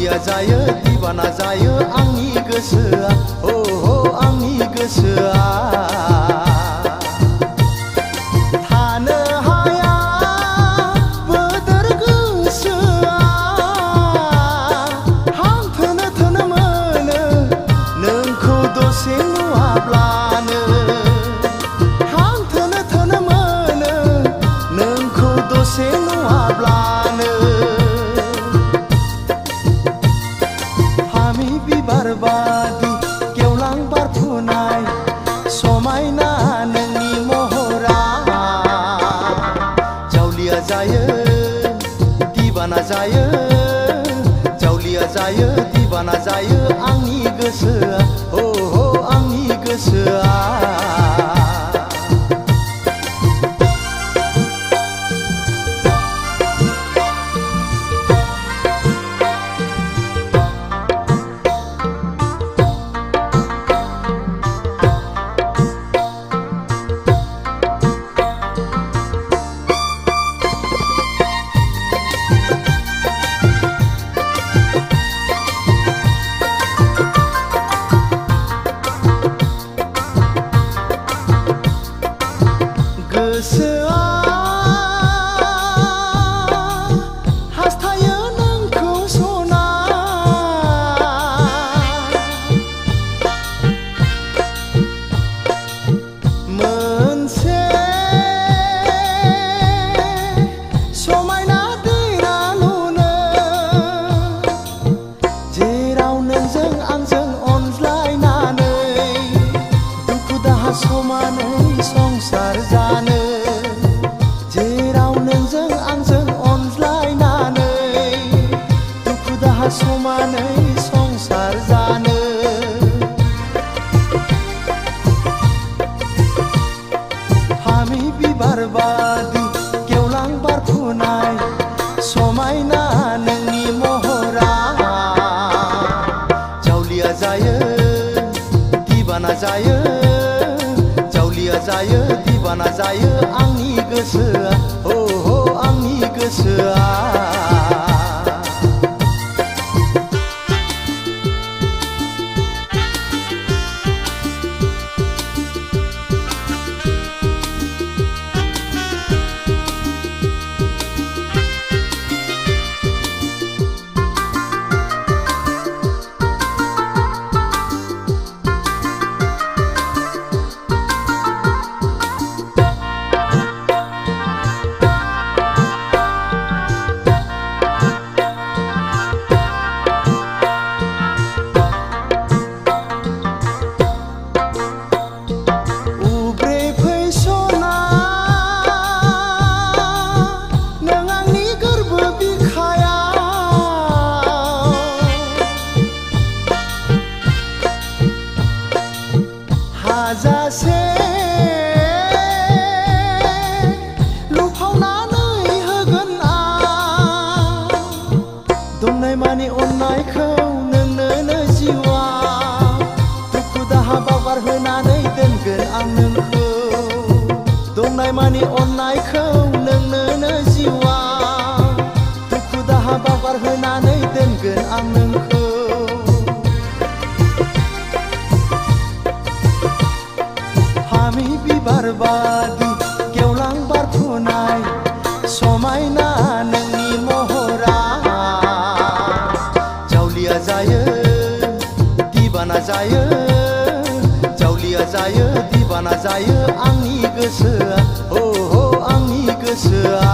जावलिया जायो दिबाना जायो आंनि गोसोआ हो आंनि गोसोआ थानो हाया बोदोर गोसोआ हां थोनो थोनो मोनो नोंखौ दसे नुवाब्लानो हां थोनो थोनो मोनो नोंखौ दसे नुवाब्लानो फामि बिबार बादि गेवलां बारफुनाय समायना नोंनि महरा जावलिया जायो दिबाना जायो जावलिया जायो दिबाना जायो आंनि गोसोआ हो आंनि गोसोआ गोसोआ हास्थायो नोंखौ सना मोनसे समायना देरा नुनो जेराव नोंजों आंजों अनज्लायनानै दुखु दाहा समानै संसार जानो जेराव नोंजों आंजों अनज्लायनानै दुखु दाहा समानै संसार जानो फामि बिबार बादि गेवलां बारफुनाय समायना नोंनि महरा जावलिया जायो दिबाना जायो जावलिया जायो दिबाना जायो आंनि गोसोआ हो आंनि गोसोआ हाजासे लुफावनानै होगोन आं दंनाय मानि अननायखौ नोंनो जिउआ दुखु दाहा बावगार होनानै दोनगोन आं नोंखौ दंनाय मानि अननायखौ नोंनो जिउआ दुखु दाहा बावगार होनानै दोनगोन आं नोंखौ फामि बिबार बादि गेवलां बारफुनाय समायना नोंनि महरा जावलिया जायो दिबाना जायो जावलिया जायो दिबाना जायो आंनि गोसोआ हो आंनि गोसोआ